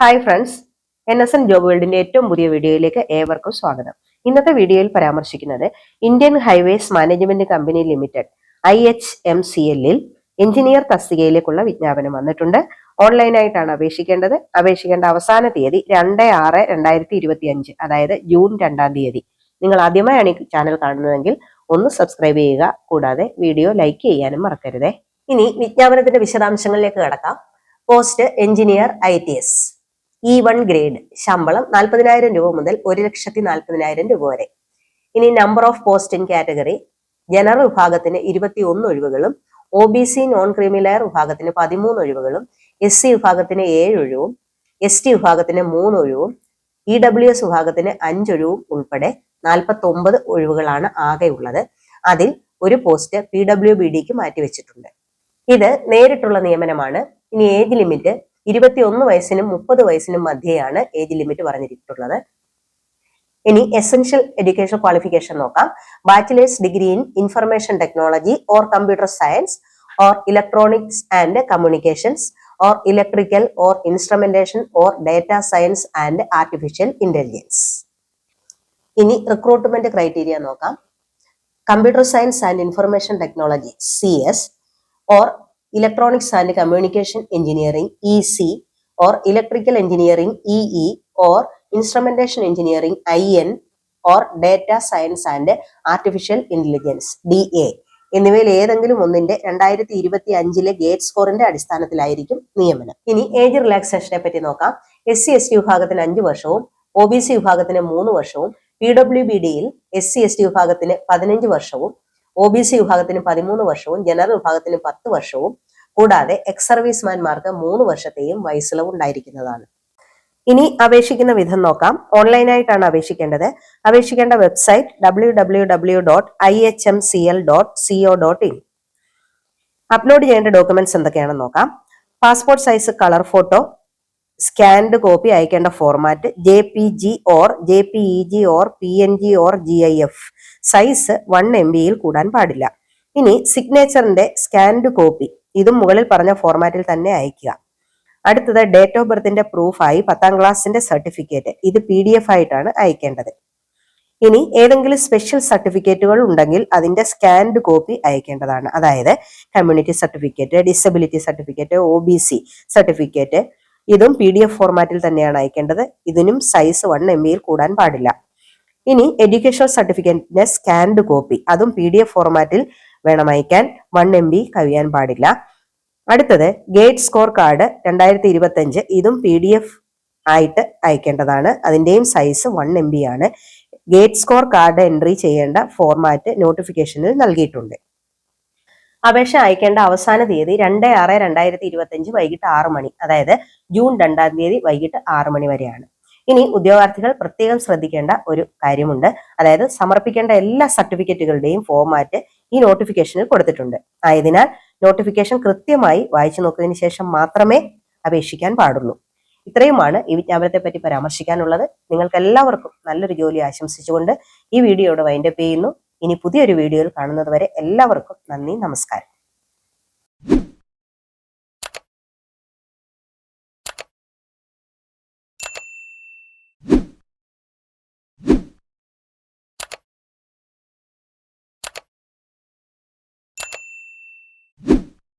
Hi friends, NSN job വേൾഡിന്റെ ഏറ്റവും പുതിയ വീഡിയോയിലേക്ക് ഏവർക്കും സ്വാഗതം. ഇന്നത്തെ വീഡിയോയിൽ പരാമർശിക്കുന്നത് Indian highways management company limited IHMCL engineer തസ്തികയിലേക്കുള്ള വിജ്ഞാപനം വന്നിട്ടുണ്ട്. ഓൺലൈനായിട്ടാണ് അപേക്ഷിക്കേണ്ടത്. അപേക്ഷിക്കേണ്ട അവസാന തീയതി 2/6/2025, അതായത് ജൂൺ 2-ാം തീയതി. നിങ്ങൾ ആദ്യമായാണ് ഈ ചാനൽ കാണുന്നതെങ്കിൽ ഒന്ന് സബ്സ്ക്രൈബ് ചെയ്യുക. കൂടാതെ വീഡിയോ ലൈക്ക് ചെയ്യാനും മറക്കരുതേ. ഇനി വിജ്ഞാപനത്തിന്റെ വിശദാംശങ്ങളിലേക്ക് കടക്കാം. Post engineer ITS E1 grade, ശമ്പളം 40,000 രൂപ മുതൽ 1,40,000 രൂപ വരെ. ഇനി number of post in category: general വിഭാഗത്തിന് 21 ഒഴിവുകളും OBC നോൺ ക്രീമിലെയർ വിഭാഗത്തിന് 13 ഒഴിവുകളും SC വിഭാഗത്തിന് 7 ഒഴിവും ST വിഭാഗത്തിന് 3 ഒഴിവും EWS വിഭാഗത്തിന് 5 ഒഴിവും ഉൾപ്പെടെ 49 ഒഴിവുകളാണ് ആകെയുള്ളത്. അതിൽ ഒരു പോസ്റ്റ് PWBDക്ക് മാറ്റിവെച്ചിട്ടുണ്ട്. ഇത് നേരിട്ടുള്ള നിയമനമാണ്. ഇനി ഏജ് ലിമിറ്റ് 21 വയസ്സിനും 30 വയസ്സിനും മധ്യയാണ് ഏജ് ലിമിറ്റ് പറഞ്ഞിട്ടുള്ളത്. ഇനി എസെൻഷ്യൽ എഡ്യൂക്കേഷൻ ക്വാളിഫിക്കേഷൻ നോക്കാം. Bachelor's degree in information technology or computer science or electronics and communications or electrical or instrumentation or data science and artificial intelligence. ഇനി റിക്രൂട്ട്മെന്റ് ക്രൈറ്റീരിയ നോക്കാം. Computer science and information technology CS or Electronics and Communication Engineering EC or Electrical Engineering EE or Instrumentation Engineering IN or Data Science and Artificial Intelligence DA എന്നിവയിൽ ഏതെങ്കിലും ഒന്നിന്റെ 2025 gate സ്കോറിന്റെ അടിസ്ഥാനത്തിലായിരിക്കും നിയമനം. ഇനി age റിലാക്സേഷനെ പറ്റി നോക്കാം. SC/ST വിഭാഗത്തിന് 5 വർഷവും OBC വിഭാഗത്തിന് 3 വർഷവും PWBDയിൽ SC/ST വിഭാഗത്തിന് 15 വർഷവും OBC വിഭാഗത്തിന് 13 വർഷവും ജനറൽ വിഭാഗത്തിന് 10 വർഷവും കൂടാതെ എക്സ് സർവീസ്മാൻമാർക്ക് 3 വർഷത്തെയും വയസ്സിളവ് ഉണ്ടായിരിക്കുന്നതാണ്. ഇനി അപേക്ഷിക്കുന്ന വിധം നോക്കാം. ഓൺലൈനായിട്ടാണ് അപേക്ഷിക്കേണ്ടത്. അപേക്ഷിക്കേണ്ട വെബ്സൈറ്റ് www.ihmcl.co.in. അപ്ലോഡ് ചെയ്യേണ്ട ഡോക്യുമെന്റ്സ് എന്തൊക്കെയാണെന്ന് നോക്കാം. Passport size colour photo, scanned copy അയക്കേണ്ട format JPG or JPEG or PNG or GIF, size 1 MB കൂടാൻ പാടില്ല. ഇനി സിഗ്നേച്ചറിന്റെ സ്കാൻഡ് കോപ്പി, ഇതും മുകളിൽ പറഞ്ഞ ഫോർമാറ്റിൽ തന്നെ അയക്കുക. അടുത്തത് ഡേറ്റ് ഓഫ് ബർത്തിന്റെ പ്രൂഫായി 10ാം ക്ലാസിന്റെ സർട്ടിഫിക്കറ്റ്, ഇത് PDF ആയിട്ടാണ് അയക്കേണ്ടത്. ഇനി ഏതെങ്കിലും സ്പെഷ്യൽ സർട്ടിഫിക്കറ്റുകൾ ഉണ്ടെങ്കിൽ അതിന്റെ സ്കാൻഡ് കോപ്പി അയക്കേണ്ടതാണ്. അതായത് community certificate, disability certificate, OBC certificate, ഇതും PDF ഫോർമാറ്റിൽ തന്നെയാണ് അയക്കേണ്ടത്. ഇതിനും സൈസ് 1 MB കൂടാൻ പാടില്ല. ഇനി എഡ്യൂക്കേഷൻ സർട്ടിഫിക്കറ്റിന്റെ സ്കാൻഡ് കോപ്പി, അതും PDF ഫോർമാറ്റിൽ വേണം അയക്കാൻ. 1 MB കവിയാൻ പാടില്ല. അടുത്തത് ഗേറ്റ് സ്കോർ കാർഡ് 2025, ഇതും PDF ആയിട്ട് അയക്കേണ്ടതാണ്. അതിന്റെയും സൈസ് 1 MB ആണ്. ഗേറ്റ് സ്കോർ കാർഡ് എൻട്രി ചെയ്യേണ്ട ഫോർമാറ്റ് നോട്ടിഫിക്കേഷനിൽ നൽകിയിട്ടുണ്ട്. അപേക്ഷ അയക്കേണ്ട അവസാന തീയതി 2/6/2025 വൈകിട്ട് 6 മണി, അതായത് ജൂൺ 2-ാം തീയതി വൈകിട്ട് 6 മണി വരെയാണ്. ഇനി ഉദ്യോഗാർത്ഥികൾ പ്രത്യേകം ശ്രദ്ധിക്കേണ്ട ഒരു കാര്യമുണ്ട്. അതായത് സമർപ്പിക്കേണ്ട എല്ലാ സർട്ടിഫിക്കറ്റുകളുടെയും ഫോർമാറ്റ് ഈ നോട്ടിഫിക്കേഷനിൽ കൊടുത്തിട്ടുണ്ട്. ആയതിനാൽ നോട്ടിഫിക്കേഷൻ കൃത്യമായി വായിച്ചു നോക്കിയതിനു ശേഷം മാത്രമേ അപേക്ഷിക്കാൻ പാടുള്ളൂ. ഇത്രയുമാണ് ഈ വിജ്ഞാപനത്തെ പറ്റി പരാമർശിക്കാനുള്ളത്. നിങ്ങൾക്ക് എല്ലാവർക്കും നല്ലൊരു ജോലി ആശംസിച്ചുകൊണ്ട് ഈ വീഡിയോയുടെ വൈൻഡപ്പ് ചെയ്യുന്നു. ഇനി പുതിയൊരു വീഡിയോയിൽ കാണുന്നത് വരെ എല്ലാവർക്കും നന്ദി, നമസ്കാരം.